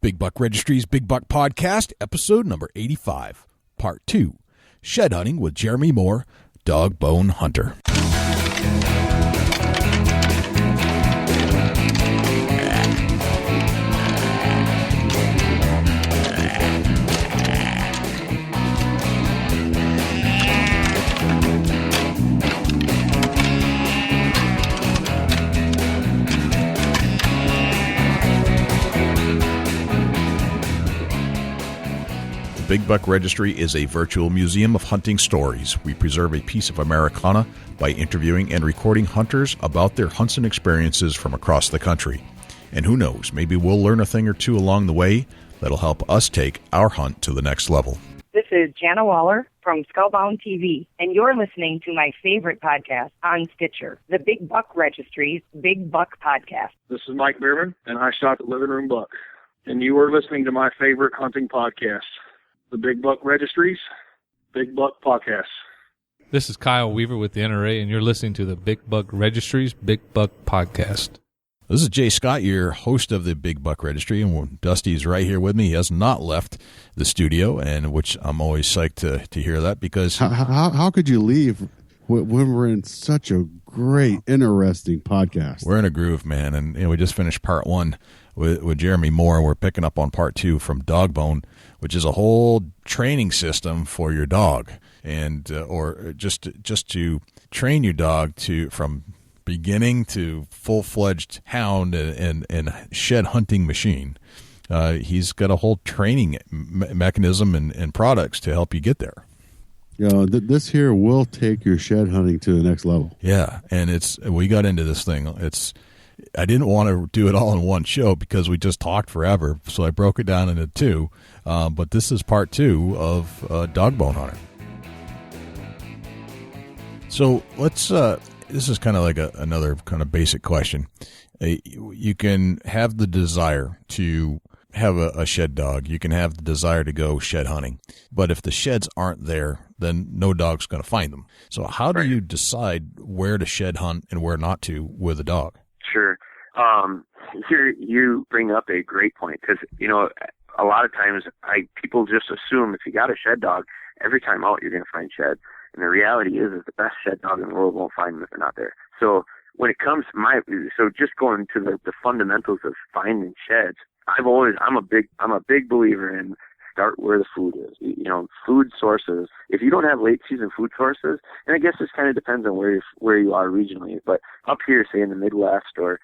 Big Buck Registry's Big Buck Podcast, episode number 85, part 2, Shed Hunting with Jeremy Moore, Dog Bone Hunter. Big Buck Registry is a virtual museum of hunting stories. We preserve a piece of Americana by interviewing and recording hunters about their hunts and experiences from across the country. And who knows, maybe we'll learn a thing or two along the way that'll help us take our hunt to the next level. This is Jana Waller from Skullbound TV, and you're listening to my favorite podcast on Stitcher, the Big Buck Registry's Big Buck Podcast. This is Mike Bierman, and I shot the Living Room Buck. And you are listening to my favorite hunting podcast, the Big Buck Registry's Big Buck Podcast. This is Kyle Weaver with the NRA, and you're listening to the Big Buck Registry's Big Buck Podcast. This is Jay Scott, your host of the Big Buck Registry, and Dusty's right here with me. He has not left the studio, and which I'm always psyched to hear that, because how could you leave when we're in such a great, interesting podcast? We're in a groove, man, and we just finished part 1 with Jeremy Moore, and we're picking up on part 2 from DogBone, which is a whole training system for your dog, and or just to train your dog from beginning to full-fledged hound and shed hunting machine. He's got a whole training mechanism and products to help you get there. This here will take your shed hunting to the next level. Yeah, and we got into this thing. I didn't want to do it all in one show because we just talked forever, so I broke it down into 2. But this is part 2 of DogBone Hunter. So let's. This is kind of like another kind of basic question. You can have the desire to have a shed dog. You can have the desire to go shed hunting. But if the sheds aren't there, then no dog's going to find them. So how do you decide where to shed hunt and where not to with a dog? Sure. Here you bring up a great point, because, a lot of times people just assume if you got a shed dog, every time out you're going to find shed. And the reality is the best shed dog in the world won't find them if they're not there. So when it comes to just going to the fundamentals of finding sheds, I'm a big believer in start where the food is. Food sources. If you don't have late season food sources, and I guess this kind of depends on where you are regionally, but up here, say in the Midwest or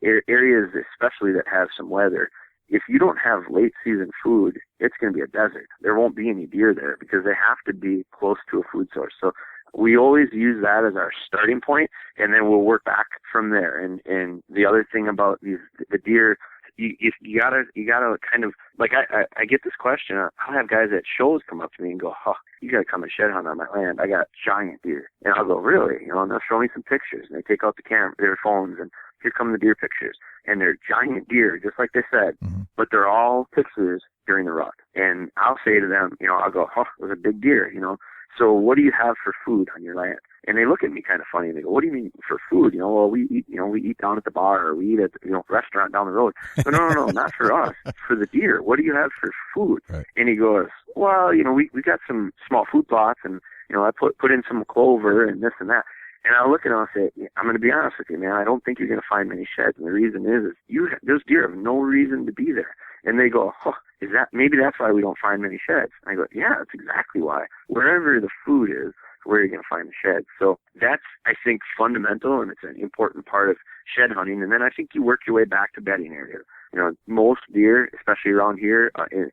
areas especially that have some weather, if you don't have late season food, it's going to be a desert. There won't be any deer there because they have to be close to a food source. So we always use that as our starting point, and then we'll work back from there. And the other thing about the deer, you gotta kind of, like, I get this question. I'll have guys at shows come up to me and go, you gotta come and shed hunt on my land. I got giant deer. And I'll go, really? And they'll show me some pictures, and they take out their phones, and here come the deer pictures. And they're giant deer, just like they said, but they're all pictures during the rut. And I'll say to them, I'll go, it was a big deer, So what do you have for food on your land? And they look at me kind of funny. They go, what do you mean for food? Well, we eat down at the bar, or we eat at the restaurant down the road. But no, not for us. For the deer, what do you have for food? Right. And he goes, well, we got some small food plots, and I put in some clover and this and that. And I look at him and say, I'm going to be honest with you, man. I don't think you're going to find many sheds. And the reason is those deer have no reason to be there. And they go, maybe that's why we don't find many sheds. And I go, yeah, that's exactly why. Wherever the food is where you're going to find the sheds. So that's, I think, fundamental, and it's an important part of shed hunting. And then I think you work your way back to bedding areas. Most deer, especially around here,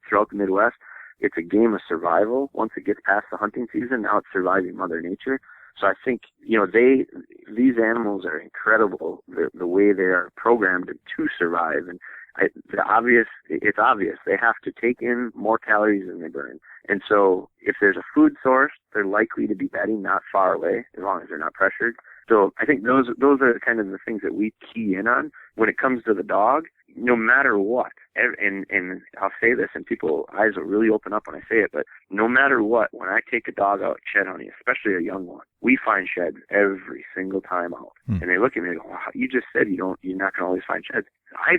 throughout the Midwest, it's a game of survival. Once it gets past the hunting season, now it's surviving Mother Nature. So I think, these animals are incredible, the way they are programmed to survive. And it's obvious. They have to take in more calories than they burn. And so if there's a food source, they're likely to be bedding not far away, as long as they're not pressured. So I think those are kind of the things that we key in on. When it comes to the dog, no matter what, and I'll say this, and people's eyes will really open up when I say it, but no matter what, when I take a dog out shed hunting, especially a young one, we find sheds every single time out. And they look at me and go, wow, you just said you're not going to always find sheds.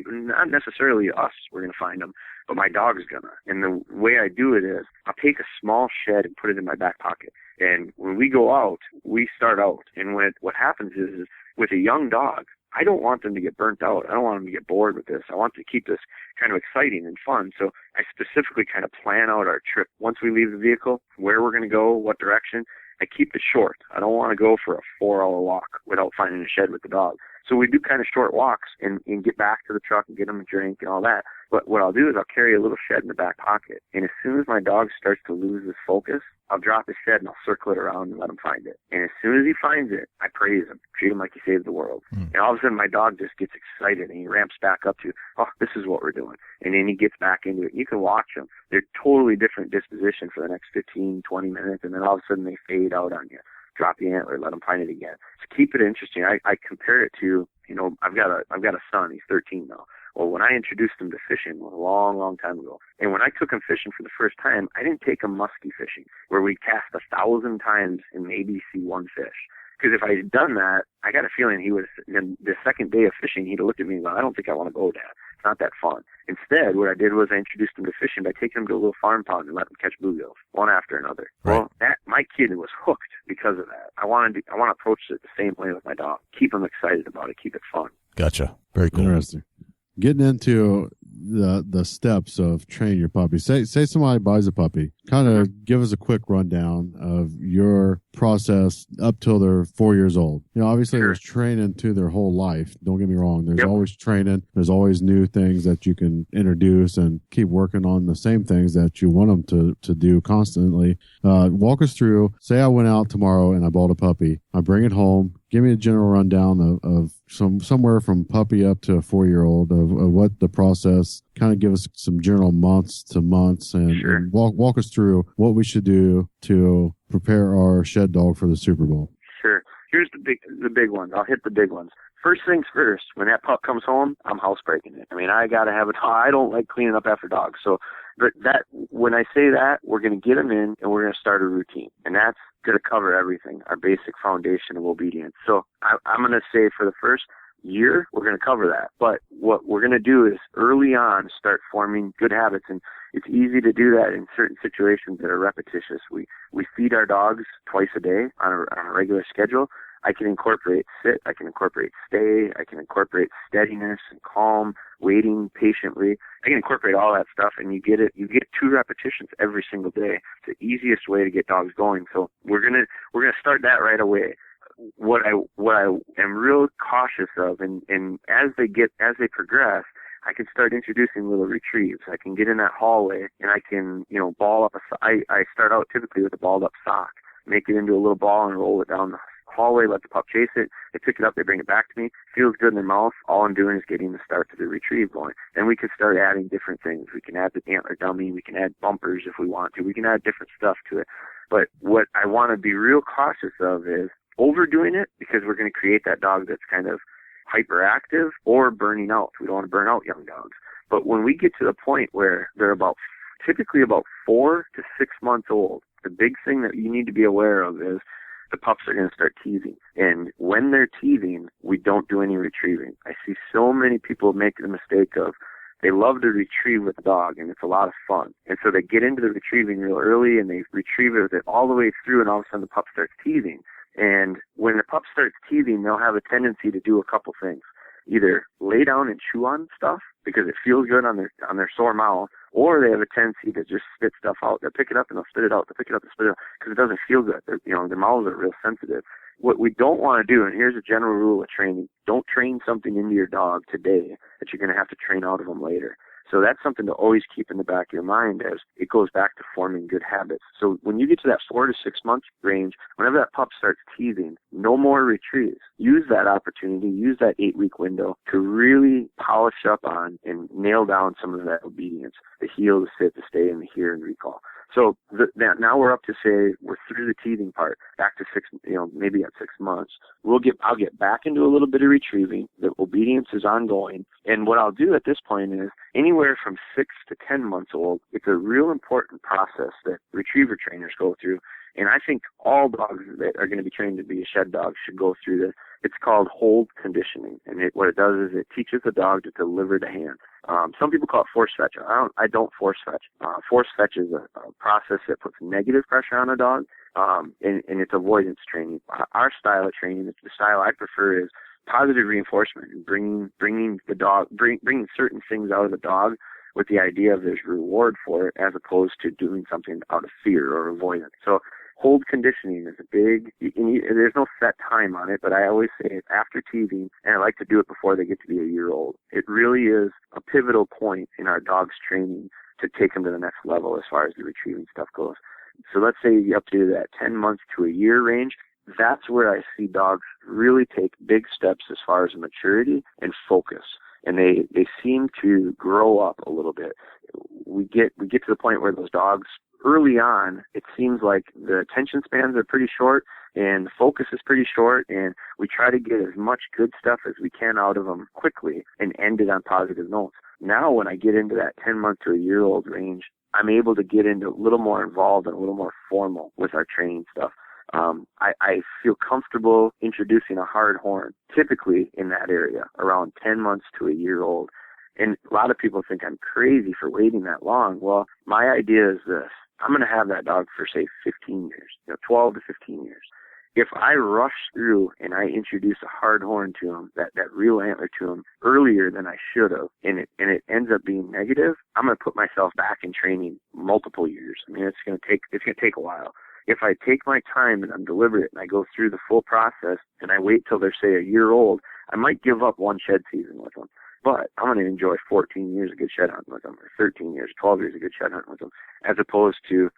Not necessarily us, we're going to find them, but my dog's going to. And the way I do it is I'll take a small shed and put it in my back pocket. And when we go out, we start out. And what happens is with a young dog, I don't want them to get burnt out. I don't want them to get bored with this. I want to keep this kind of exciting and fun. So I specifically kind of plan out our trip. Once we leave the vehicle, where we're going to go, what direction, I keep it short. I don't want to go for a 4-hour walk without finding a shed with the dog. So we do kind of short walks and get back to the truck and get them a drink and all that. But what I'll do is I'll carry a little shed in the back pocket. And as soon as my dog starts to lose his focus, I'll drop his shed and I'll circle it around and let him find it. And as soon as he finds it, I praise him, treat him like he saved the world. And all of a sudden my dog just gets excited and he ramps back up to, oh, this is what we're doing. And then he gets back into it. You can watch them. They're totally different disposition for the next 15, 20 minutes. And then all of a sudden they fade out on you. Drop the antler, let him find it again. So keep it interesting. I compare it to, I've got a son. He's 13 now. Well, when I introduced him to fishing a long, long time ago, and when I took him fishing for the first time, I didn't take him musky fishing, where we cast 1,000 times and maybe see one fish. Because if I had done that, I got a feeling the second day of fishing, he'd have looked at me and gone, I don't think I want to go, Dad. It's not that fun. Instead, what I did was I introduced him to fishing by taking him to a little farm pond and letting him catch bluegills, one after another. Right. Well, my kid was hooked because of that. I want to approach it the same way with my dog. Keep him excited about it. Keep it fun. Gotcha. Very cool. Interesting. Getting into the steps of training your puppy. Say somebody buys a puppy. Kind of give us a quick rundown of your process up till they're 4 years old. Obviously there's training to their whole life. Don't get me wrong. There's always training. There's always new things that you can introduce and keep working on the same things that you want them to do constantly. Walk us through, say I went out tomorrow and I bought a puppy. I bring it home. Give me a general rundown of somewhere from puppy up to a 4-year-old of what the process, kind of give us some general months to months and walk us through what we should do to prepare our shed dog for the Super Bowl. Sure. Here's the big ones. I'll hit the big ones. First things first, when that pup comes home, I'm housebreaking it. I mean, I got to have a dog. I don't like cleaning up after dogs. So, but when I say that, we're going to get them in and we're going to start a routine. And that's going to cover everything, our basic foundation of obedience. So I'm going to say for the first year, we're going to cover that. But what we're going to do is early on start forming good habits. And it's easy to do that in certain situations that are repetitious. We feed our dogs twice a day on a regular schedule. I can incorporate sit, I can incorporate stay, I can incorporate steadiness and calm, waiting patiently. I can incorporate all that stuff, and you get 2 repetitions every single day. It's the easiest way to get dogs going. So we're gonna start that right away. What I am real cautious of, and as they progress, I can start introducing little retrieves. I can get in that hallway and I can, ball up I start out typically with a balled up sock, make it into a little ball and roll it down the hallway, let the pup chase it. They pick it up, they bring it back to me. Feels good in their mouth. All I'm doing is getting the start to the retrieve going. Then we can start adding different things. We can add the antler dummy. We can add bumpers if we want to. We can add different stuff to it. But what I want to be real cautious of is overdoing it, because we're going to create that dog that's kind of hyperactive or burning out. We don't want to burn out young dogs. But when we get to the point where they're typically about 4 to 6 months old, the big thing that you need to be aware of is the pups are going to start teething. And when they're teething, we don't do any retrieving. I see so many people make the mistake of they love to retrieve with the dog, and it's a lot of fun. And so they get into the retrieving real early, and they retrieve it with it all the way through, and all of a sudden the pup starts teething. And when the pup starts teething, they'll have a tendency to do a couple things. Either lay down and chew on stuff because it feels good on their sore mouth, or they have a tendency to just spit stuff out. They'll pick it up and they'll spit it out. They'll pick it up and spit it out because it doesn't feel good. Their mouths are real sensitive. What we don't want to do, and here's a general rule of training, don't train something into your dog today that you're going to have to train out of them later. So that's something to always keep in the back of your mind as it goes back to forming good habits. So when you get to that 4 to 6 month range, whenever that pup starts teething, no more retrieves. Use that opportunity, use that 8-week window to really polish up on and nail down some of that obedience, the heel, the sit, the stay, and the hear and recall. So now we're up to, say, we're through the teething part, back to maybe at 6 months. I'll get back into a little bit of retrieving. The obedience is ongoing. And what I'll do at this point is anywhere from 6 to 10 months old, it's a real important process that retriever trainers go through. And I think all dogs that are going to be trained to be a shed dog should go through this. It's called hold conditioning. And what it does is it teaches the dog to deliver to hand. Some people call it force fetch. I don't force fetch. Force fetch is a process that puts negative pressure on a dog, and it's avoidance training. Our style of training, the style I prefer, is positive reinforcement and bringing certain things out of the dog with the idea of there's reward for it, as opposed to doing something out of fear or avoidance. So hold conditioning is a big, there's no set time on it, but I always say it's after teething, and I like to do it before they get to be a year old. It really is a pivotal point in our dog's training to take them to the next level as far as the retrieving stuff goes. So let's say up to that 10 months to a year range, that's where I see dogs really take big steps as far as maturity and focus. And they seem to grow up a little bit. We get to the point where those dogs, early on, it seems like the attention spans are pretty short and the focus is pretty short, and we try to get as much good stuff as we can out of them quickly and end it on positive notes. Now when I get into that 10-month to a year-old range, I'm able to get into a little more involved and a little more formal with our training stuff. I feel comfortable introducing a hard horn, typically in that area, around 10 months to a year old. And a lot of people think I'm crazy for waiting that long. Well, my idea is this. I'm going to have that dog for, say, 15 years, 12 to 15 years. If I rush through and I introduce a hard horn to him, that real antler to him earlier than I should have, and it ends up being negative, I'm going to put myself back in training multiple years. I mean, it's going to take a while. If I take my time and I'm deliberate and I go through the full process and I wait till they're, say, a year old, I might give up one shed season with them. But I'm going to enjoy 14 years of good shed hunting with them, or 13 years, 12 years of good shed hunting with them, as opposed to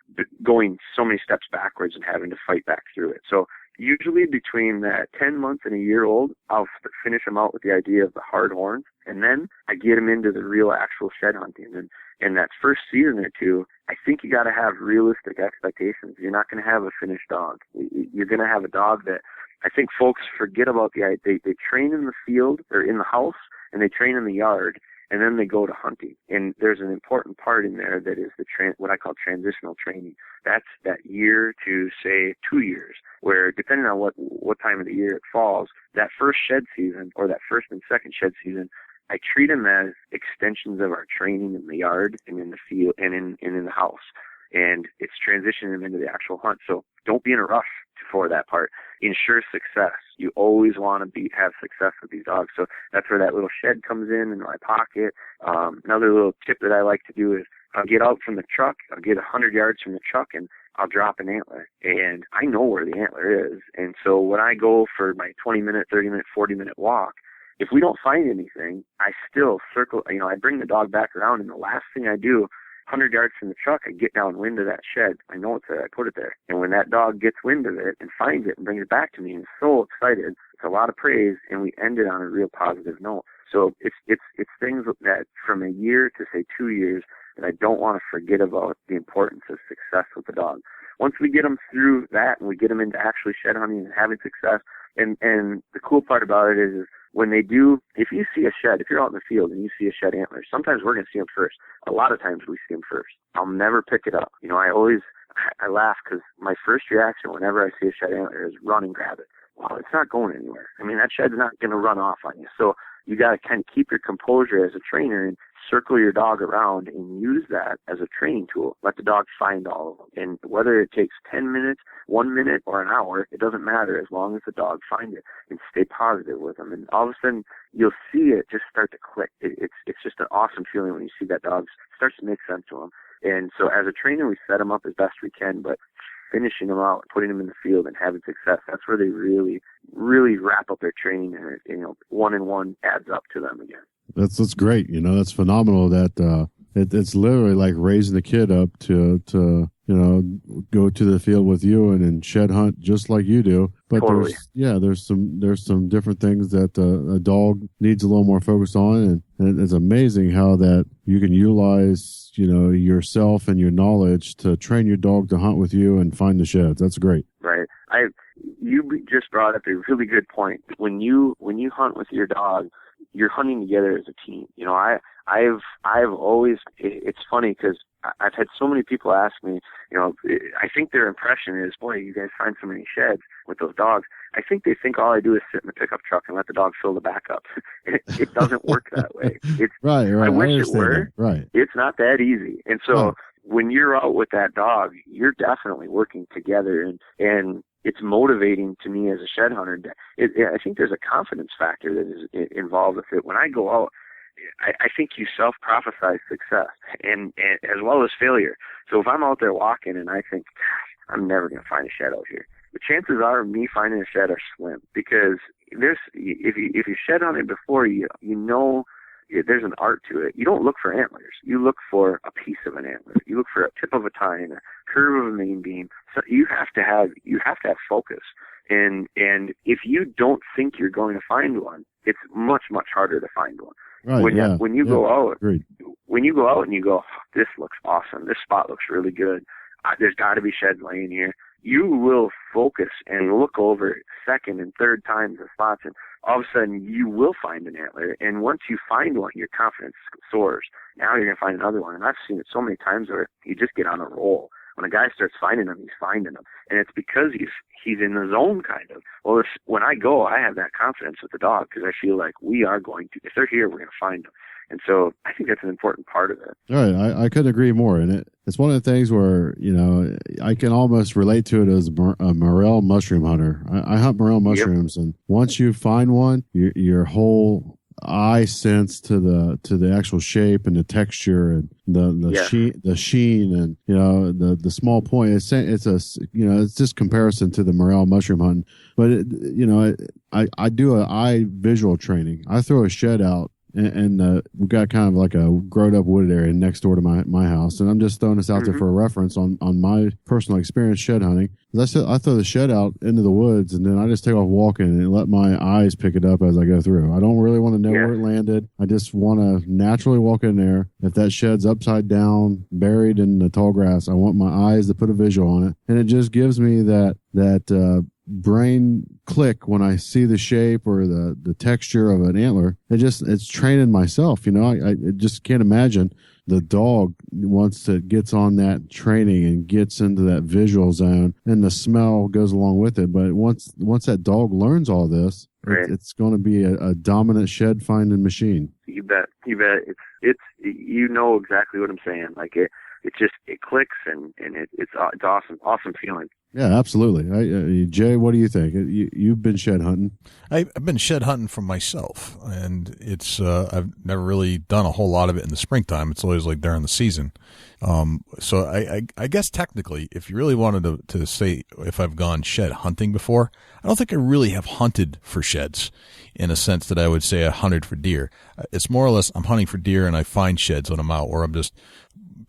going so many steps backwards and having to fight back through it. So usually between that 10 months and a year old, I'll finish them out with the idea of the hard horns, and then I get them into the real actual shed hunting. And in that first season or two, I think you got to have realistic expectations. You're not going to have a finished dog. You're going to have a dog that I think folks forget about. They train in the field or in the house, and they train in the yard, and then they go to hunting. And there's an important part in there that is what I call transitional training. That's that year to, say, 2 years, where depending on what time of the year it falls, that first shed season or that first and second shed season, I treat them as extensions of our training in the yard and in the field and in the house. And it's transitioning them into the actual hunt. So don't be in a rush for that part. Ensure success. You always want to have success with these dogs. So that's where that little shed comes in my pocket. Another little tip that I like to do is I'll get out from the truck. I'll get 100 yards from the truck and I'll drop an antler. And I know where the antler is. And so when I go for my 20-minute, 30-minute, 40-minute walk, if we don't find anything, I still circle, I bring the dog back around, and the last thing I do, 100 yards from the truck, I get downwind of that shed. I know it's there. I put it there. And when that dog gets wind of it and finds it and brings it back to me and is so excited, it's a lot of praise, and we end it on a real positive note. So it's things that from a year to, say, 2 years that I don't want to forget about the importance of success with the dog. Once we get them through that and we get them into actually shed hunting and having success, and the cool part about it is when they do, if you see a shed, if you're out in the field and you see a shed antler, sometimes we're going to see them first. A lot of times we see them first. I'll never pick it up. I laugh because my first reaction whenever I see a shed antler is run and grab it. Well, it's not going anywhere. I mean, that shed's not going to run off on you. So you got to kind of keep your composure as a trainer and circle your dog around and use that as a training tool. Let the dog find all of them. And whether it takes 10 minutes, 1 minute, or an hour, it doesn't matter as long as the dog finds it, and stay positive with them. And all of a sudden, you'll see it just start to click. It's just an awesome feeling when you see that dog starts to make sense to them. And so as a trainer, we set them up as best we can, but finishing them out, putting them in the field and having success, that's where they really, really wrap up their training, and 1 and 1 adds up to them again. That's great. You know, that's phenomenal. That it's literally like raising the kid up to go to the field with you and shed hunt just like you do. But Totally. there's some different things that a dog needs a little more focus on, and it's amazing how that you can utilize yourself and your knowledge to train your dog to hunt with you and find the sheds. That's great. Right. You just brought up a really good point. When you hunt with your dog, you're hunting together as a team. You know, I've always, it's funny because I've had so many people ask me, you know, I think their impression is, boy, you guys find so many sheds with those dogs. I think they think all I do is sit in the pickup truck and let the dog fill the back up. It doesn't work that way. It's right. I wish it were. That. Right. It's not that easy. And so when you're out with that dog, you're definitely working together, and it's motivating to me as a shed hunter. I think there's a confidence factor that is involved with it. When I go out, I think you self-prophesize success and as well as failure. So if I'm out there walking and I think, gosh, I'm never going to find a shed out here, the chances are me finding a shed are slim, because if you shed hunted before, you know there's an art to it. You don't look for antlers. You look for a piece of an antler. You look for a tip of a tine, a curve of a main beam. So you have to have focus. And if you don't think you're going to find one, it's much, much harder to find one. Right, when you go out, agreed. When you go out and you go, oh, this looks awesome. This spot looks really good. There's got to be sheds laying here. You will focus and look over second and third times the spots, and all of a sudden you will find an antler. And once you find one, your confidence soars. Now you're going to find another one. And I've seen it so many times where you just get on a roll. When a guy starts finding them, he's finding them. And it's because he's in the zone, kind of. Well, when I go, I have that confidence with the dog because I feel like we are going to, if they're here, we're going to find them. And so I think that's an important part of it. All right. I couldn't agree more. And it's one of the things where, I can almost relate to it as a morel mushroom hunter. I hunt morel mushrooms, and once you find one, your whole eye sense to the actual shape and the texture and the sheen and the small point. It's just comparison to the morel mushroom hunting. But I do an eye visual training. I throw a shed out. And we've got kind of like a grown up wooded area next door to my house. And I'm just throwing this out there for a reference on my personal experience shed hunting. I throw the shed out into the woods, and then I just take off walking and let my eyes pick it up as I go through. I don't really want to know where it landed. I just want to naturally walk in there. If that shed's upside down, buried in the tall grass, I want my eyes to put a visual on it. And it just gives me that brain click when I see the shape or the texture of an antler. It's training myself. I just can't imagine the dog once it gets on that training and gets into that visual zone, and the smell goes along with it. But once that dog learns all this, it's going to be a dominant shed finding machine. You bet. It's exactly what I'm saying. Like it clicks and it's awesome feeling. Yeah, absolutely. Jay, what do you think? You've been shed hunting. I've been shed hunting for myself, and it's I've never really done a whole lot of it in the springtime. It's always like during the season. So I guess technically, if you really wanted to say if I've gone shed hunting before, I don't think I really have hunted for sheds in a sense that I would say I hunted for deer. It's more or less I'm hunting for deer and I find sheds when I'm out, or I'm just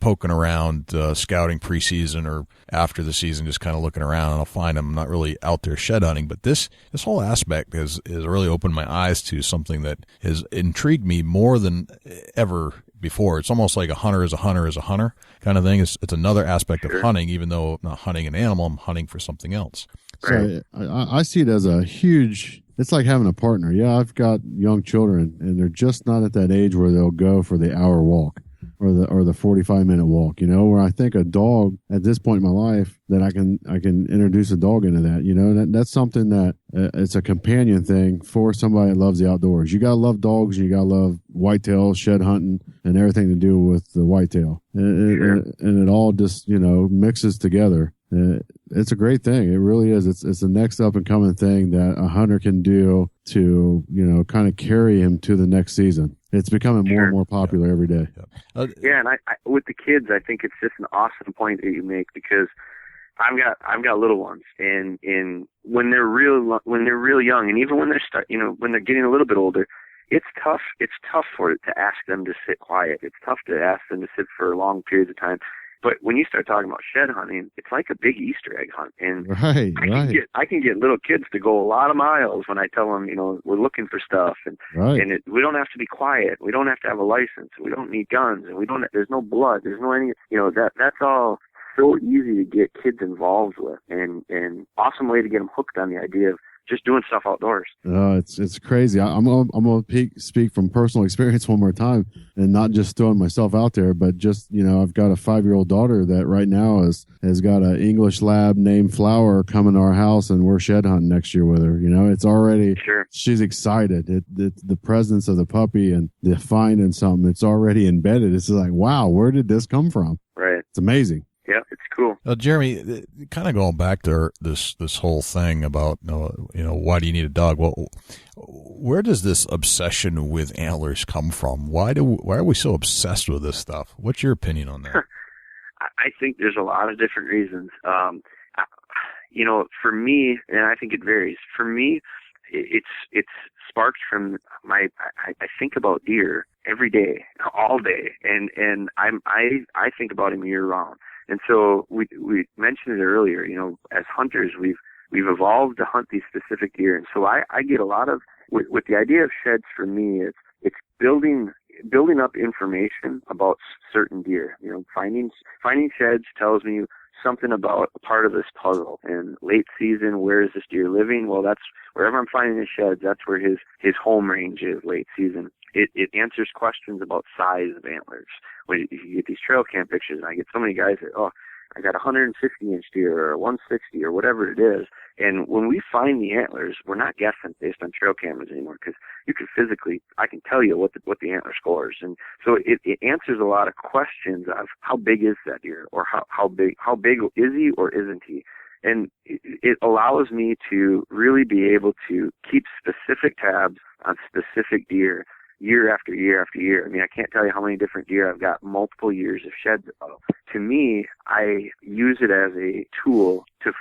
poking around, scouting preseason or after the season, just kind of looking around, and I'll find them. I'm not really out there shed hunting, but this whole aspect has really opened my eyes to something that has intrigued me more than ever before. It's almost like a hunter is a hunter is a hunter kind of thing. It's another aspect of hunting, even though I'm not hunting an animal, I'm hunting for something else. So I see it as a huge, it's like having a partner. Yeah, I've got young children, and they're just not at that age where they'll go for the hour walk or the 45-minute walk, where I think a dog at this point in my life that I can introduce a dog into that, that's something that it's a companion thing for somebody that loves the outdoors. You got to love dogs, and you got to love whitetail, shed hunting, and everything to do with the whitetail. And it all just, mixes together. It's a great thing. It really is. It's the next up and coming thing that a hunter can do to, kind of carry him to the next season. It's becoming more and more popular every day. And I with the kids, I think it's just an awesome point that you make, because I've got little ones, and when they're real young, and even when they're when they're getting a little bit older, it's tough. It's tough to ask them to sit quiet. It's tough to ask them to sit for long periods of time. But when you start talking about shed hunting, it's like a big Easter egg hunt. And I can get little kids to go a lot of miles when I tell them, we're looking for stuff. And we don't have to be quiet. We don't have to have a license. We don't need guns. And there's no blood. There's no any, that's all so easy to get kids involved with. And awesome way to get them hooked on the idea of just doing stuff outdoors. It's crazy. I'm gonna speak from personal experience one more time, and not just throwing myself out there, but just I've got a 5-year-old daughter that right now has got an English lab named Flower coming to our house, and we're shed hunting next year with her. It's already she's excited. The presence of the puppy and the finding something, it's already embedded. It's like, wow, where did this come from? Right. It's amazing. Yeah, it's cool. Jeremy, kind of going back to this whole thing about why do you need a dog? Well, where does this obsession with antlers come from? Why are we so obsessed with this stuff? What's your opinion on that? I think there's a lot of different reasons. For me, and I think it varies. For me, it's sparked from I think about deer every day, all day, and I think about him year round. And so we mentioned it earlier, as hunters, we've evolved to hunt these specific deer. And so I get a lot of, with the idea of sheds for me, it's building up information about certain deer. Finding sheds tells me something about a part of this puzzle. And late season, where is this deer living? Well, that's wherever I'm finding his sheds, that's where his home range is late season. It answers questions about size of antlers. When you get these trail cam pictures, and I get so many guys that, I got a 150-inch deer or a 160 or whatever it is. And when we find the antlers, we're not guessing based on trail cameras anymore, because you can I can tell you what the antler scores. And so it answers a lot of questions of how big is that deer, or how big is he or isn't he? And it allows me to really be able to keep specific tabs on specific deer year after year after year. I mean, I can't tell you how many different deer I've got multiple years of sheds of. To me, I use it as a tool to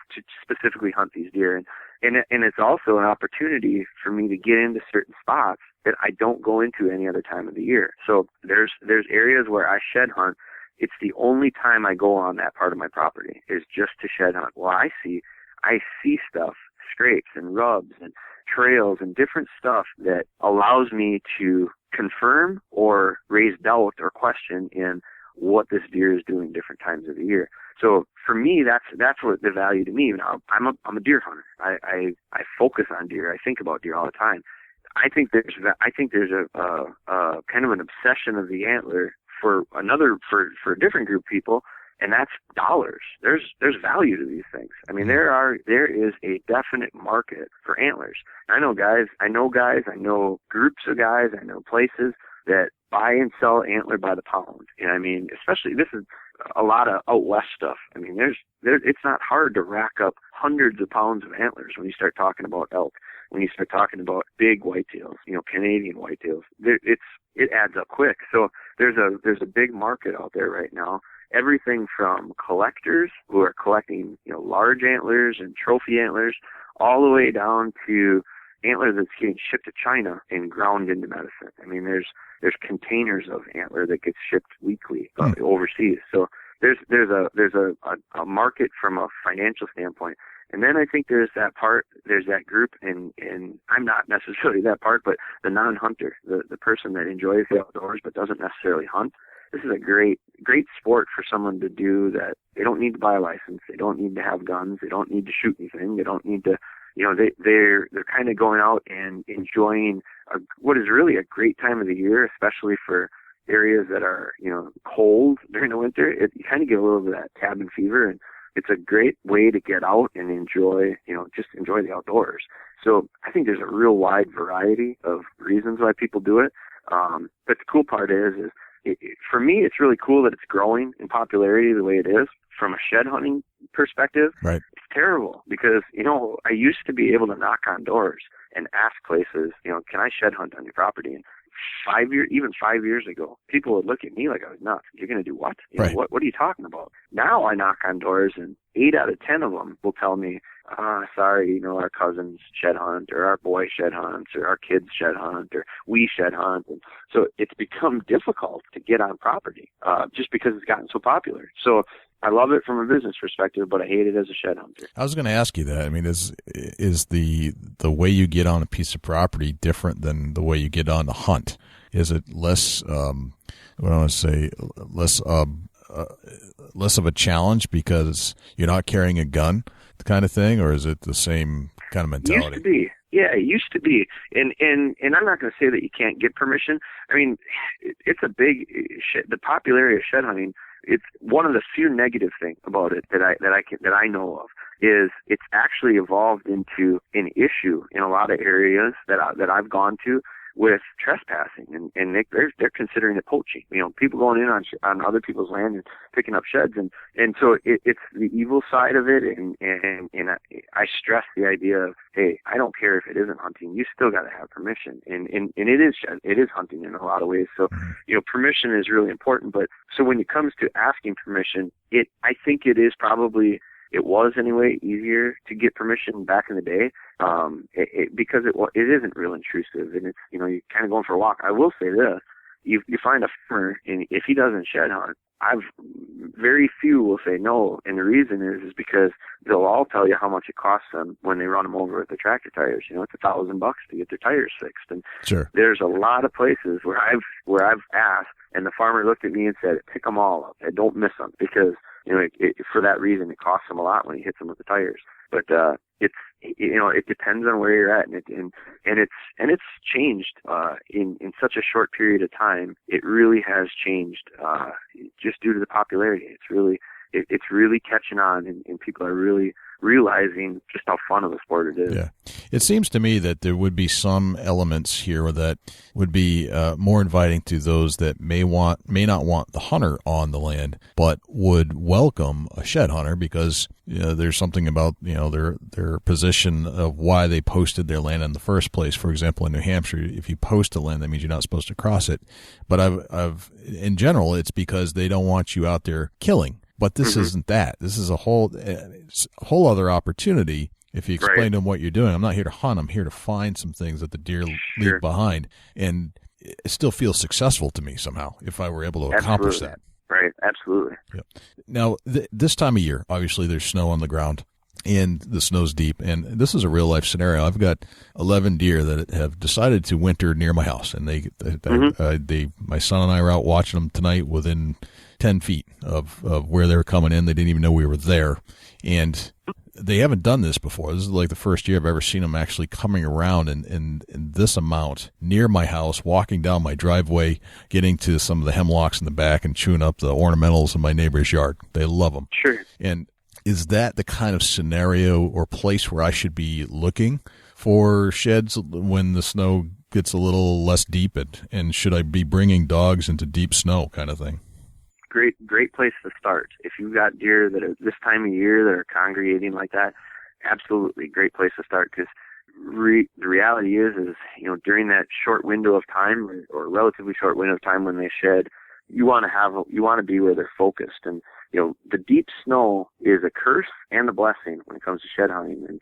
specifically hunt these deer. And it's also an opportunity for me to get into certain spots that I don't go into any other time of the year. So there's areas where I shed hunt. It's the only time I go on that part of my property is just to shed hunt. Well, I see stuff, scrapes and rubs and trails and different stuff that allows me to confirm or raise doubt or question in what this deer is doing different times of the year. So for me, that's what the value to me. Now, I'm a deer hunter. I focus on deer. I think about deer all the time. I think there's a kind of an obsession of the antler for a different group of people, and that's dollars. There's value to these things. I mean, there is a definite market for antlers. I know groups of guys, I know places that buy and sell antler by the pound. And I mean, especially this is a lot of out west stuff. I mean, it's not hard to rack up hundreds of pounds of antlers when you start talking about elk, when you start talking about big whitetails, Canadian whitetails. It adds up quick. So there's a big market out there right now. Everything from collectors who are collecting, large antlers and trophy antlers, all the way down to antler that's getting shipped to China and ground into medicine. I mean, there's containers of antler that gets shipped weekly overseas. So there's a market from a financial standpoint. And then I think there's that group, and I'm not necessarily that part, but the non-hunter, the person that enjoys the outdoors but doesn't necessarily hunt. This is a great sport for someone to do that. They don't need to buy a license. They don't need to have guns. They don't need to shoot anything. They don't need to, they're kind of going out and enjoying what is really a great time of the year, especially for areas that are, cold during the winter. You kind of get a little bit of that cabin fever, and it's a great way to get out and enjoy, just enjoy the outdoors. So I think there's a real wide variety of reasons why people do it. But the cool part is for me, it's really cool that it's growing in popularity the way it is. From a shed hunting perspective, right. It's terrible because, I used to be able to knock on doors and ask places, can I shed hunt on your property? And 5 years ago, people would look at me like I was nuts. You're going to do what? Right. What are you talking about? Now I knock on doors, and 8 out of 10 of them will tell me, sorry, our cousins shed hunt, or our boy shed hunts, or our kids shed hunt, or we shed hunt. And so it's become difficult to get on property, just because it's gotten so popular. So I love it from a business perspective, but I hate it as a shed hunter. I was going to ask you that. I mean, is the way you get on a piece of property different than the way you get on a hunt? Is it less, less of a challenge because you're not carrying a gun, kind of thing, or is it the same kind of mentality? Used to be. Yeah, it used to be. And I'm not going to say that you can't get permission. I mean, it's a big the popularity of shed hunting. It's one of the few negative things about it that I know of is it's actually evolved into an issue in a lot of areas that I've gone to with trespassing, and they're considering it poaching. People going in on other people's land and picking up sheds, and so it's the evil side of it, and I stress the idea of, hey, I don't care if it isn't hunting, you still got to have permission, and it is hunting in a lot of ways. So permission is really important. But so when it comes to asking permission, I think it is probably. It was anyway easier to get permission back in the day, because it isn't real intrusive, and it's you're kind of going for a walk. I will say this: you find a farmer, and if he doesn't shed hunt, very few will say no, and the reason is because they'll all tell you how much it costs them when they run them over with the tractor tires. It's $1,000 to get their tires fixed, and sure. There's a lot of places where I've asked, and the farmer looked at me and said, "Pick them all up, and don't miss them," because for that reason, it costs them a lot when he hits them with the tires. But it depends on where you're at, and it's changed in such a short period of time. It really has changed just due to the popularity. It's really catching on, and people are really realizing just how fun of a sport it is. Yeah. It seems to me that there would be some elements here that would be more inviting to those that may not want the hunter on the land, but would welcome a shed hunter because there's something about their position of why they posted their land in the first place. For example, in New Hampshire, if you post a land, that means you're not supposed to cross it. But I've in general, it's because they don't want you out there killing. But this isn't that. This is a whole other opportunity. If you explain to them what you're doing, I'm not here to hunt. I'm here to find some things that the deer leave behind, and it still feels successful to me somehow if I were able to accomplish that. Right. Absolutely. Yep. Now, this time of year, obviously, there's snow on the ground, and the snow's deep. And this is a real life scenario. I've got 11 deer that have decided to winter near my house, and my son and I were out watching them tonight within 10 feet of where they were coming in. They didn't even know we were there. And they haven't done this before. This is like the first year I've ever seen them actually coming around in this amount near my house, walking down my driveway, getting to some of the hemlocks in the back and chewing up the ornamentals in my neighbor's yard. They love them. Sure. And is that the kind of scenario or place where I should be looking for sheds when the snow gets a little less deep? And should I be bringing dogs into deep snow kind of thing? Great place to start. If you've got deer that are this time of year that are congregating like that, absolutely great place to start, because the reality is during that short window of time or relatively short window of time when they shed, you want to be where they're focused. And the deep snow is a curse and a blessing when it comes to shed hunting,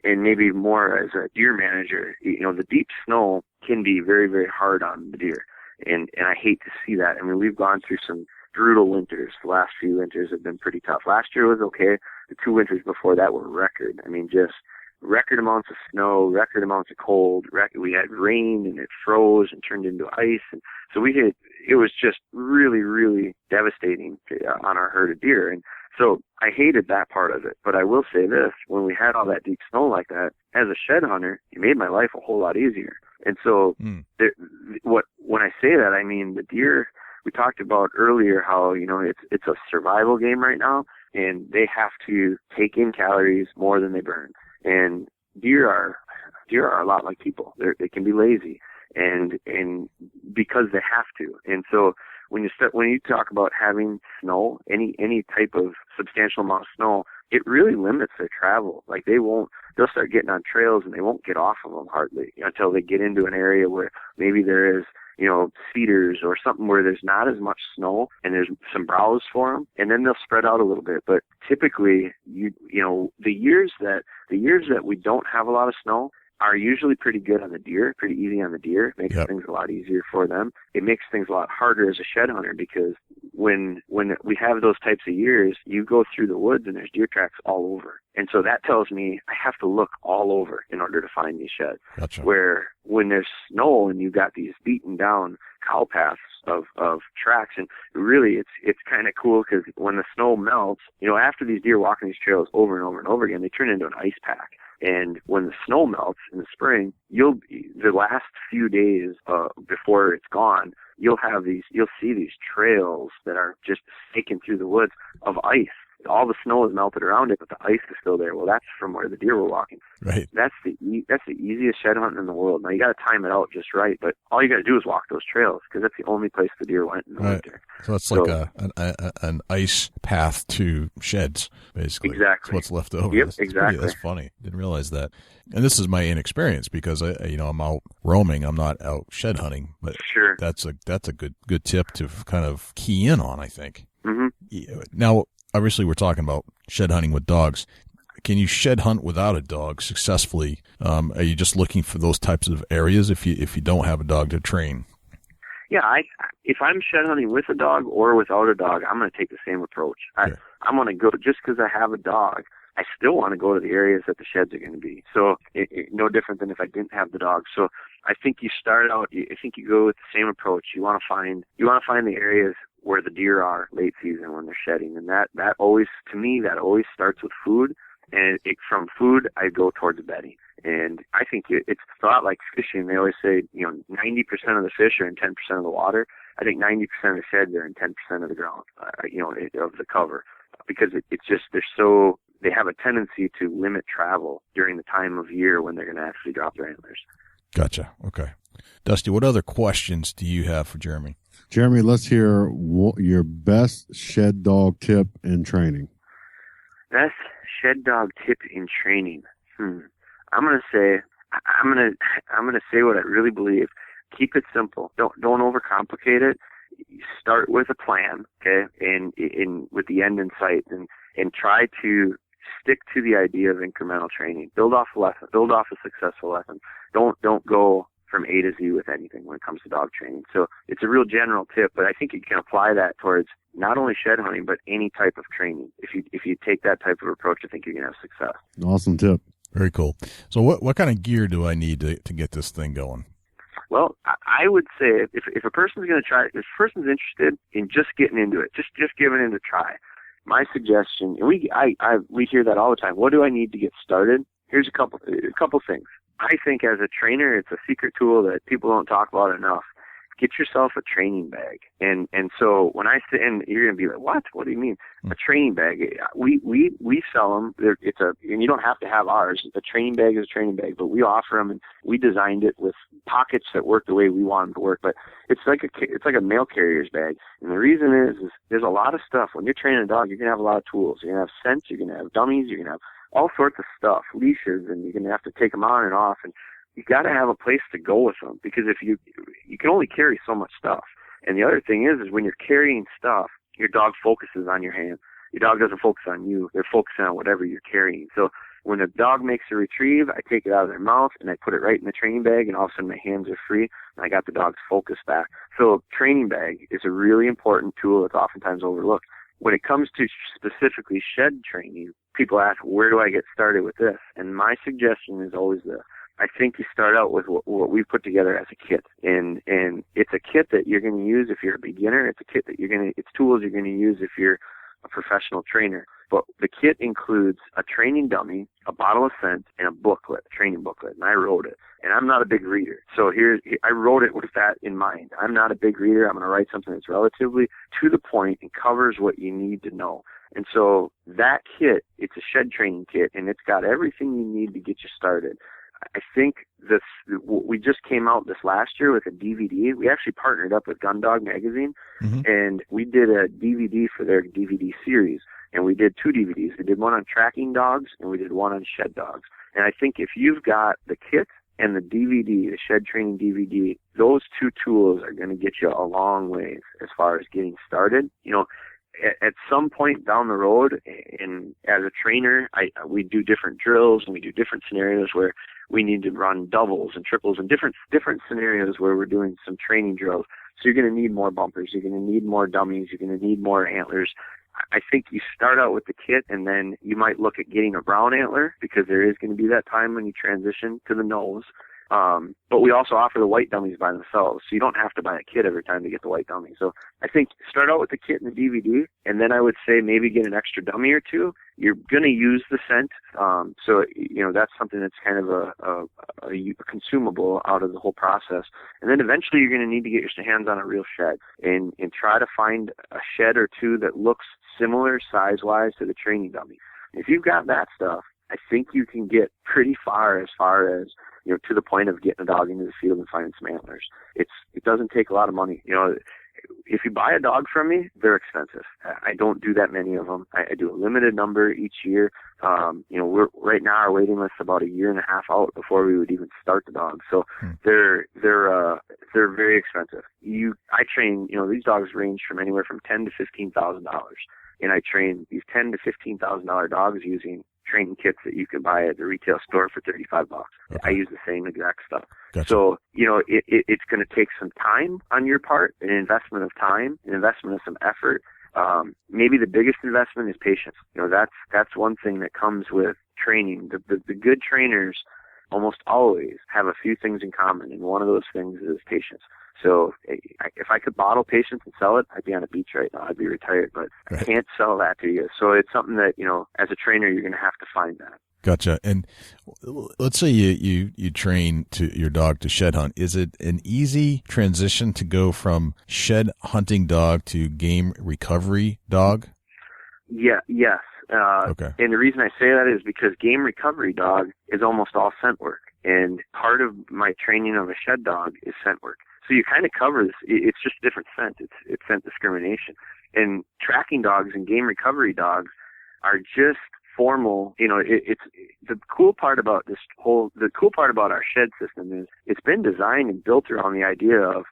and maybe more as a deer manager. The deep snow can be very, very hard on the deer, and I hate to see that. I mean, we've gone through some brutal winters. The last few winters have been pretty tough. Last year was okay. The 2 winters before that were record. I mean, just record amounts of snow, record amounts of cold. We had rain, and it froze and turned into ice. And so it was just really, really devastating on our herd of deer. And so I hated that part of it. But I will say this, when we had all that deep snow like that, as a shed hunter, it made my life a whole lot easier. And so when I say that, I mean the deer. We talked about earlier how, it's a survival game right now, and they have to take in calories more than they burn. And deer are a lot like people. They can be lazy, and because they have to. And so when you talk about having snow, any type of substantial amount of snow, it really limits their travel. Like they'll start getting on trails and they won't get off of them hardly until they get into an area where maybe there is, cedars or something where there's not as much snow and there's some browse for them, and then they'll spread out a little bit. But typically, the years that we don't have a lot of snow are usually pretty good on the deer, pretty easy on the deer. It makes things a lot easier for them. It makes things a lot harder as a shed hunter because when we have those types of years, you go through the woods and there's deer tracks all over. And so that tells me I have to look all over in order to find these sheds. Gotcha. Where when there's snow and you've got these beaten down cow paths of tracks, and really it's kind of cool because when the snow melts, after these deer walking these trails over and over and over again, they turn into an ice pack. And when the snow melts in the spring, the last few days before it's gone, you'll see these trails that are just taken through the woods of ice. All the snow is melted around it, but the ice is still there. Well, that's from where the deer were walking. Right. That's the easiest shed hunting in the world. Now you got to time it out just right, but all you got to do is walk those trails because that's the only place the deer went in the winter. So it's like an ice path to sheds, basically. Exactly. That's what's left over. Yep, exactly. That's funny. Didn't realize that. And this is my inexperience because I'm out roaming. I'm not out shed hunting, but sure, that's a good tip to kind of key in on, I think. Mm-hmm. Now, obviously, we're talking about shed hunting with dogs. Can you shed hunt without a dog successfully? Are you just looking for those types of areas if you don't have a dog to train? Yeah, if I'm shed hunting with a dog or without a dog, I'm going to take the same approach. I'm going to go just because I have a dog. I still want to go to the areas that the sheds are going to be. So no different than if I didn't have the dog. So I think you start out. I think you go with the same approach. You want to find the areas where the deer are late season when they're shedding, and that always, to me, that always starts with food. And from food, I go towards bedding. And I think it's thought like fishing. They always say, 90% of the fish are in 10% of the water. I think 90% of the sheds are in 10% of the ground, of the cover, because it's just they have a tendency to limit travel during the time of year when they're going to actually drop their antlers. Gotcha. Okay. Dusty, what other questions do you have for Jeremy? Jeremy, let's hear your best shed dog tip in training. Best shed dog tip in training. I'm gonna say what I really believe. Keep it simple. Don't overcomplicate it. Start with a plan, okay, and with the end in sight, and try to stick to the idea of incremental training. Build off a lesson. Build off a successful lesson. Don't go from A to Z with anything when it comes to dog training. So it's a real general tip, but I think you can apply that towards not only shed hunting, but any type of training. If you take that type of approach, I think you're going to have success. Awesome tip. Very cool. So what kind of gear do I need to get this thing going? Well, I would say if a person's going to try, if a person's interested in just getting into it, just giving it a try, my suggestion, and we hear that all the time. What do I need to get started? Here's a couple things. I think as a trainer, it's a secret tool that people don't talk about enough. Get yourself a training bag. And so when I say, and you're going to be like, what? What do you mean? A training bag. We sell them. And you don't have to have ours. A training bag is a training bag, but we offer them, and we designed it with pockets that work the way we want them to work. But it's like a mail carrier's bag. And the reason is there's a lot of stuff. When you're training a dog, you're going to have a lot of tools. You're going to have scents. You're going to have dummies. You're going to have all sorts of stuff, leashes, and you're going to have to take them on and off. And you got to have a place to go with them, because if you can only carry so much stuff. And the other thing is when you're carrying stuff, your dog focuses on your hand. Your dog doesn't focus on you. They're focusing on whatever you're carrying. So when a dog makes a retrieve, I take it out of their mouth and I put it right in the training bag, and all of a sudden my hands are free and I got the dog's focus back. So training bag is a really important tool that's oftentimes overlooked. When it comes to specifically shed training, people ask, where do I get started with this? And my suggestion is always this. I think you start out with what we've put together as a kit, and it's a kit that you're going to use if you're a beginner. It's a kit that it's tools you're going to use if you're a professional trainer. But the kit includes a training dummy, a bottle of scent, and a booklet, a training booklet. And I wrote it. And I'm not a big reader, so I wrote it with that in mind. I'm not a big reader. I'm going to write something that's relatively to the point and covers what you need to know. And so that kit, it's a shed training kit, and it's got everything you need to get you started. I think we just came out this last year with a DVD. We actually partnered up with Gun Dog Magazine, and we did a DVD for their DVD series. And we did 2 DVDs. We did one on tracking dogs, and we did one on shed dogs. And I think if you've got the kit and the DVD, the shed training DVD, those 2 tools are going to get you a long way as far as getting started. You know, at some point down the road, and as a trainer, we do different drills and we do different scenarios where we need to run doubles and triples and different scenarios where we're doing some training drills. So you're going to need more bumpers. You're going to need more dummies. You're going to need more antlers. I think you start out with the kit, and then you might look at getting a brown antler because there is going to be that time when you transition to the nose. But we also offer the white dummies by themselves, so you don't have to buy a kit every time to get the white dummy. So I think start out with the kit and the DVD, and then I would say maybe get an extra dummy or 2. You're going to use the scent, so you know that's something that's kind of a consumable out of the whole process. And then eventually you're going to need to get your hands on a real shed and try to find a shed or 2 that looks similar size-wise to the training dummy. If you've got that stuff, I think you can get pretty far as you know, to the point of getting a dog into the field and finding some antlers. It doesn't take a lot of money. You know, if you buy a dog from me, they're expensive. I don't do that many of them. I do a limited number each year. You know, we're right now our waiting list about a year and a half out before we would even start the dog. So they're very expensive. I train, you know, these dogs range from anywhere from $10,000 to $15,000, and I train these $10,000 to $15,000 dogs using training kits that you can buy at the retail store for $35. Okay. I use the same exact stuff. Gotcha. So, you know, it's going to take some time on your part, an investment of time, an investment of some effort. Maybe the biggest investment is patience. You know, that's one thing that comes with training. The good trainers almost always have a few things in common, and one of those things is patience. So if I could bottle patience and sell it, I'd be on a beach right now. I'd be retired, but right. I can't sell that to you. So it's something that, you know, as a trainer, you're going to have to find that. Gotcha. And let's say you train your dog to shed hunt. Is it an easy transition to go from shed hunting dog to game recovery dog? Yeah. Yes. Okay. And the reason I say that is because game recovery dog is almost all scent work. And part of my training of a shed dog is scent work. So you kind of cover this. It's just a different scent. It's scent discrimination. And tracking dogs and game recovery dogs are just formal. You know, it's the cool part about our shed system is it's been designed and built around the idea of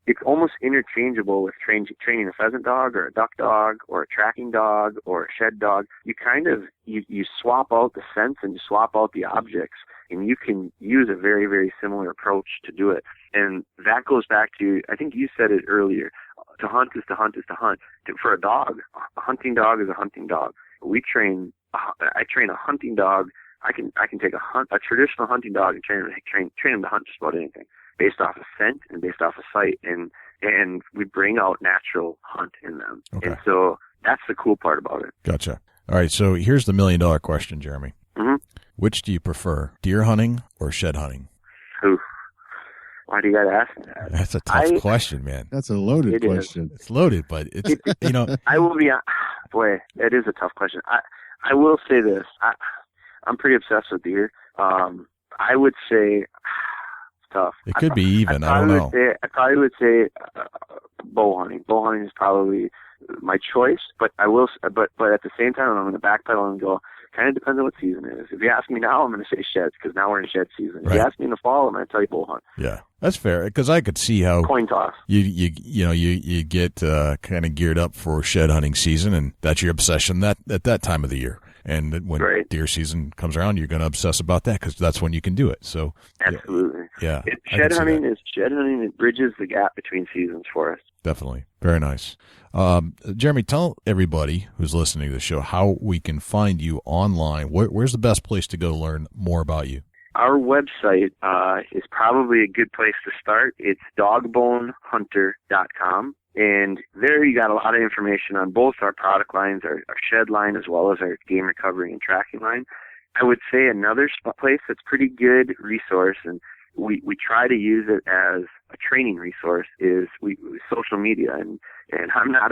it's almost interchangeable with training a pheasant dog or a duck dog or a tracking dog or a shed dog. You kind of, you swap out the scents and you swap out the objects, and you can use a very, very similar approach to do it. And that goes back to, I think you said it earlier, to hunt is to hunt is to hunt. For a dog, a hunting dog is a hunting dog. I train a hunting dog. I can take a traditional hunting dog and train him to hunt just about anything, based off of scent and based off of sight, and we bring out natural hunt in them. Okay. And so that's the cool part about it. Gotcha. All right, so here's the $1 million question, Jeremy. Mm-hmm. Which do you prefer, deer hunting or shed hunting? Oof. Why do you got to ask me that? That's a tough question, man. That's a loaded question. It's loaded, but it's, you know. I will be, boy, it is a tough question. I will say this. I'm pretty obsessed with deer. I would say it's tough. It could be even. I don't know. I probably would say bow hunting. Bow hunting is probably my choice, but I will. But at the same time, I'm going to backpedal and go. Kind of depends on what season it is. If you ask me now, I'm going to say sheds because now we're in shed season. If you ask me in the fall, I'm going to tell you bow hunt. Yeah, that's fair because I could see how coin toss. You get kind of geared up for shed hunting season, and that's your obsession at that time of the year. And when deer season comes around, you're going to obsess about that because that's when you can do it. So absolutely, yeah. Shed hunting. It bridges the gap between seasons for us. Definitely, very nice. Jeremy, tell everybody who's listening to the show how we can find you online. Where's the best place to go learn more about you? Our website is probably a good place to start. It's DogBone&nbsp.com. And there you got a lot of information on both our product lines, our shed line, as well as our game recovery and tracking line. I would say another place that's pretty good resource, and we try to use it as a training resource, is social media. And I'm a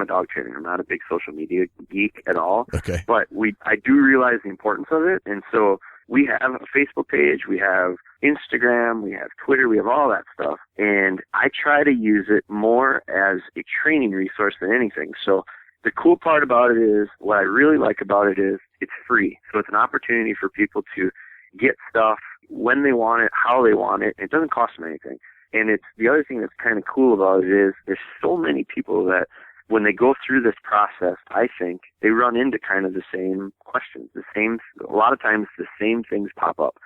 dog trainer. I'm not a big social media geek at all. Okay. But I do realize the importance of it. And so we have a Facebook page, we have Instagram, we have Twitter, we have all that stuff. And I try to use it more as a training resource than anything. So the cool part about it is, what I really like about it is it's free. So it's an opportunity for people to get stuff when they want it, how they want it. It doesn't cost them anything. And it's the other thing that's kind of cool about it is there's so many people that when they go through this process, I think they run into kind of the same questions, a lot of times the same things pop up,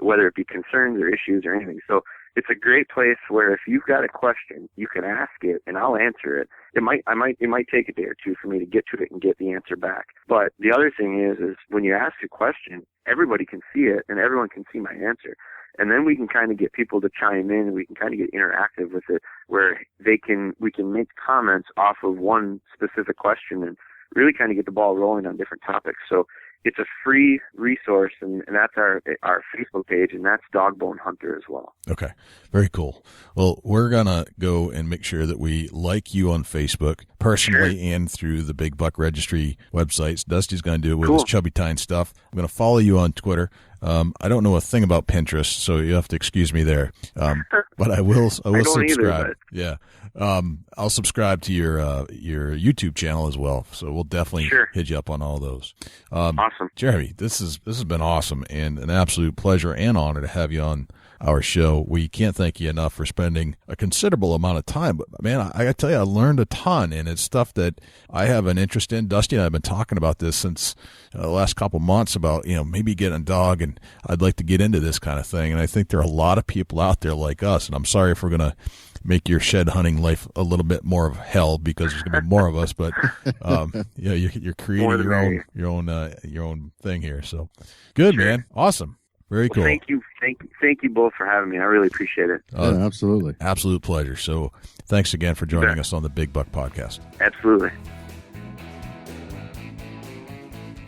whether it be concerns or issues or anything. So it's a great place where if you've got a question, you can ask it and I'll answer it. It might take a day or two for me to get to it and get the answer back. But the other thing is when you ask a question, everybody can see it and everyone can see my answer. And then we can kind of get people to chime in and we can kind of get interactive with it where we can make comments off of one specific question and really kind of get the ball rolling on different topics. So it's a free resource, and that's our Facebook page, and that's DogBone Hunter as well. Okay, very cool. Well, we're going to go and make sure that we like you on Facebook personally and through the Big Buck Registry websites. Dusty's going to do it with his Chubby Time stuff. I'm going to follow you on Twitter. I don't know a thing about Pinterest, so you have to excuse me there. But I will subscribe. Yeah. I'll subscribe to your YouTube channel as well. So we'll definitely hit you up on all those. Awesome. Jeremy, this has been awesome and an absolute pleasure and honor to have you on our show. We can't thank you enough for spending a considerable amount of time. But man, I gotta tell you, I learned a ton, and it's stuff that I have an interest in. Dusty and I have been talking about this since the last couple months about, maybe getting a dog, and I'd like to get into this kind of thing. And I think there are a lot of people out there like us, and I'm sorry if we're going to make your shed hunting life a little bit more of hell because there's going to be more of us, but you're creating your own thing here. So good, man. Awesome. Very cool. Thank you both for having me. I really appreciate it. Absolutely. Absolute pleasure. So thanks again for joining us on the Big Buck Podcast. Absolutely.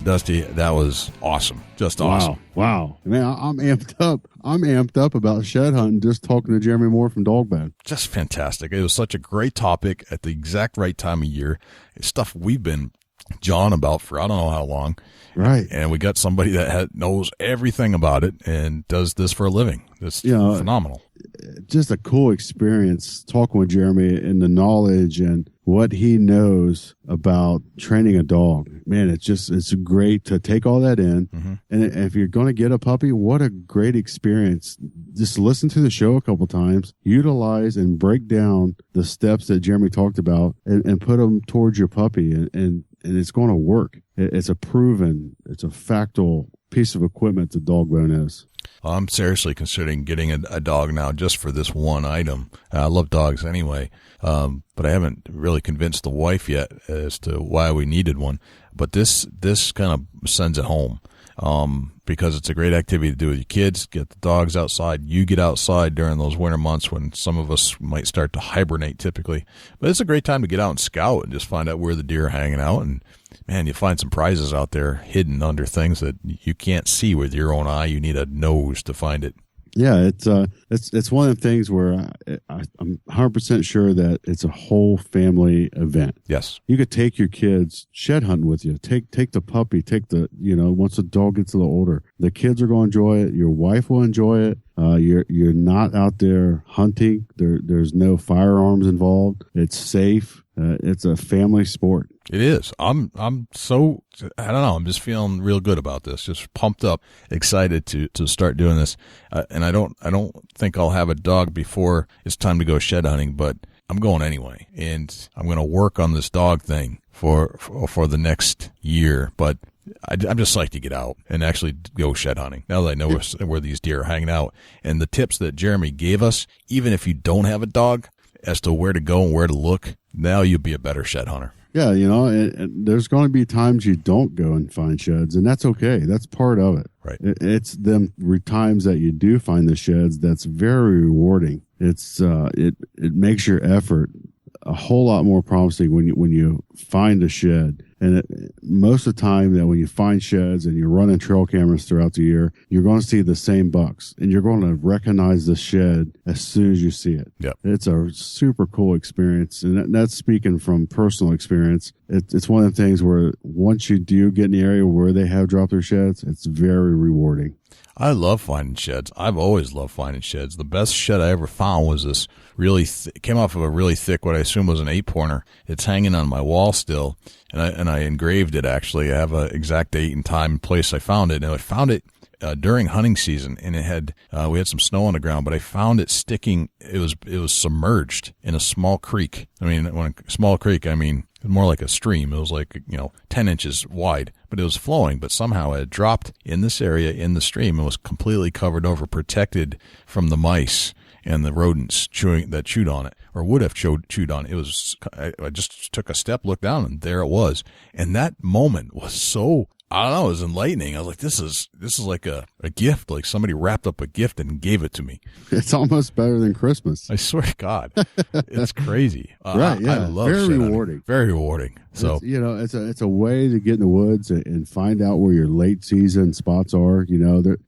Dusty, that was awesome. Just awesome. Wow. Man, I'm amped up. I'm amped up about shed hunting just talking to Jeremy Moore from DogBone. Just fantastic. It was such a great topic at the exact right time of year. It's stuff we've been jawing about for I don't know how long. Right. And we got somebody that knows everything about it and does this for a living. It's phenomenal. Just a cool experience talking with Jeremy and the knowledge and what he knows about training a dog. Man, it's great to take all that in. Mm-hmm. And if you're going to get a puppy, what a great experience. Just listen to the show a couple times, utilize and break down the steps that Jeremy talked about and put them towards your puppy. And it's going to work. It's a factual piece of equipment that DogBone is. I'm seriously considering getting a dog now just for this one item. I love dogs anyway, but I haven't really convinced the wife yet as to why we needed one. But this kind of sends it home because it's a great activity to do with your kids. Get the dogs outside. You get outside during those winter months when some of us might start to hibernate typically. But it's a great time to get out and scout and just find out where the deer are hanging out. And, man, you find some prizes out there hidden under things that you can't see with your own eye. You need a nose to find it. Yeah, it's one of the things where I'm 100% sure that it's a whole family event. Yes, you could take your kids shed hunting with you. Take the puppy. Once the dog gets a little older, the kids are going to enjoy it. Your wife will enjoy it. You're not out there hunting. There's no firearms involved. It's safe. It's a family sport. It is. I'm so, I don't know. I'm just feeling real good about this. Just pumped up, excited to start doing this. And I don't think I'll have a dog before it's time to go shed hunting, but I'm going anyway. And I'm going to work on this dog thing for the next year. But I'm just psyched to get out and actually go shed hunting now that I know where these deer are hanging out. And the tips that Jeremy gave us, even if you don't have a dog, as to where to go and where to look, now you'll be a better shed hunter. Yeah, and there's going to be times you don't go and find sheds, and that's okay. That's part of it. Right. It's them times that you do find the sheds that's very rewarding. It's it makes your effort a whole lot more promising when you find a shed. And most of the time that when you find sheds and you're running trail cameras throughout the year, you're going to see the same bucks and you're going to recognize the shed as soon as you see it. Yep. It's a super cool experience. And that's speaking from personal experience. It's one of the things where once you do get in the area where they have dropped their sheds, it's very rewarding. I love finding sheds. I've always loved finding sheds. The best shed I ever found was this really it came off of a really thick, what I assume was an 8-pointer. It's hanging on my wall still, and I engraved it. Actually, I have an exact date and time and place I found it, and I found it during hunting season, and it had we had some snow on the ground, but I found it sticking. It was submerged in a small creek. I mean, when a small creek, I mean more like a stream. It was like 10 inches wide, but it was flowing. But somehow it had dropped in this area in the stream and was completely covered over, protected from the mice and the rodents chewed on it, or would have chewed on it. It was. I just took a step, looked down, and there it was. And that moment was so, I don't know, it was enlightening. I was like, this is like a gift, like somebody wrapped up a gift and gave it to me. It's almost better than Christmas. I swear to God. It's crazy. Right, yeah. I love very shed rewarding. hunting. Very rewarding. So it's a way to get in the woods and find out where your late season spots are.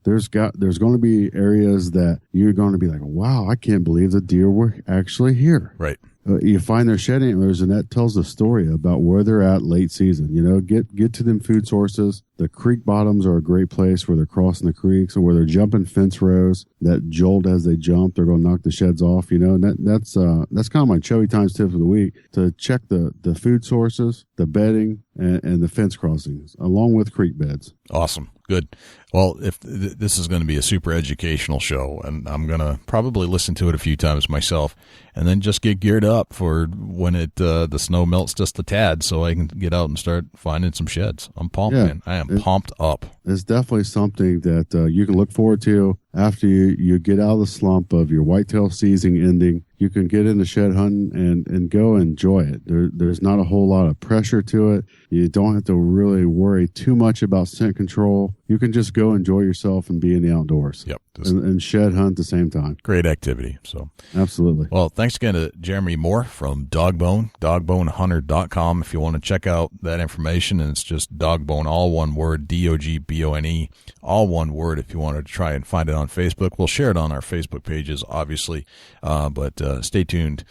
There's going to be areas that you're going to be like, wow, I can't believe the deer were actually here. Right. You find their shed antlers, and that tells the story about where they're at late season. Get to them food sources. The creek bottoms are a great place where they're crossing the creeks or where they're jumping fence rows. That jolt as they jump, they're going to knock the sheds off. And that's kind of my Joey Times tip of the week, to check the food sources, the bedding, and the fence crossings, along with creek beds. Awesome. Good. Well, if this is going to be a super educational show, and I'm going to probably listen to it a few times myself, and then just get geared up for when the snow melts just a tad, so I can get out and start finding some sheds. I'm pumped, man. I am pumped up. It's definitely something that you can look forward to after you get out of the slump of your whitetail season ending. You can get into shed hunting and go enjoy it. There's not a whole lot of pressure to it. You don't have to really worry too much about scent control. You can just go enjoy yourself and be in the outdoors. Yep. And shed hunt at the same time. Great activity. So absolutely. Well, thanks again to Jeremy Moore from DogBone, DogBoneHunter.com. If you want to check out that information, and it's just DogBone, all one word, DOGBONE, all one word. If you want to try and find it on Facebook, we'll share it on our Facebook pages, obviously. But stay tuned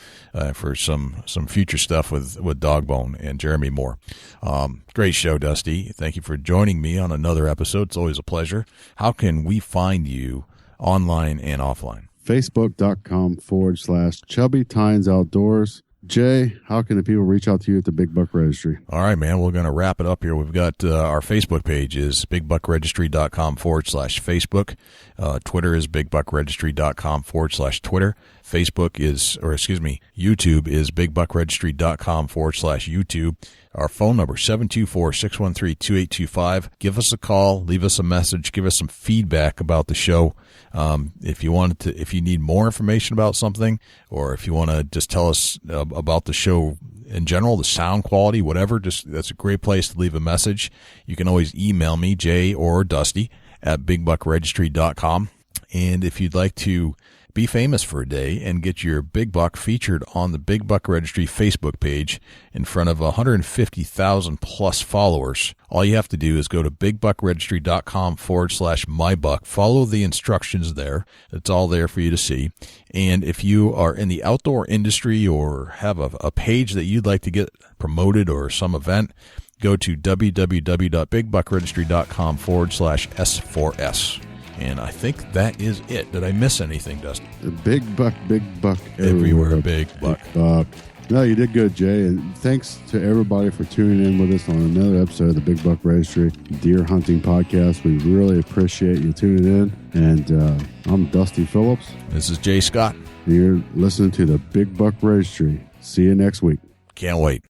for some future stuff with DogBone and Jeremy Moore. Great show, Dusty. Thank you for joining me on another episode. It's always a pleasure. How can we find you online and offline? Facebook.com/Chubby Tines Outdoors. Jay, how can the people reach out to you at the Big Buck Registry? All right, man. We're going to wrap it up here. We've got our Facebook page is bigbuckregistry.com/Facebook. Twitter is bigbuckregistry.com/Twitter. YouTube is bigbuckregistry.com/YouTube. Our phone number, 724-613-2825. Give us a call, leave us a message, give us some feedback about the show. If you need more information about something, or if you want to just tell us about the show in general, the sound quality, whatever, that's a great place to leave a message. You can always email me, Jay or Dusty, at bigbuckregistry.com. And if you'd like to be famous for a day and get your big buck featured on the Big Buck Registry Facebook page in front of 150,000 plus followers, all you have to do is go to bigbuckregistry.com/mybuck. Follow the instructions there. It's all there for you to see. And if you are in the outdoor industry or have a page that you'd like to get promoted or some event, go to www.bigbuckregistry.com/S4S. And I think that is it. Did I miss anything, Dustin? Big buck everywhere. Big buck. No, you did good, Jay. And thanks to everybody for tuning in with us on another episode of the Big Buck Registry Deer Hunting Podcast. We really appreciate you tuning in. And I'm Dusty Phillips. This is Jay Scott. And you're listening to the Big Buck Registry. See you next week. Can't wait.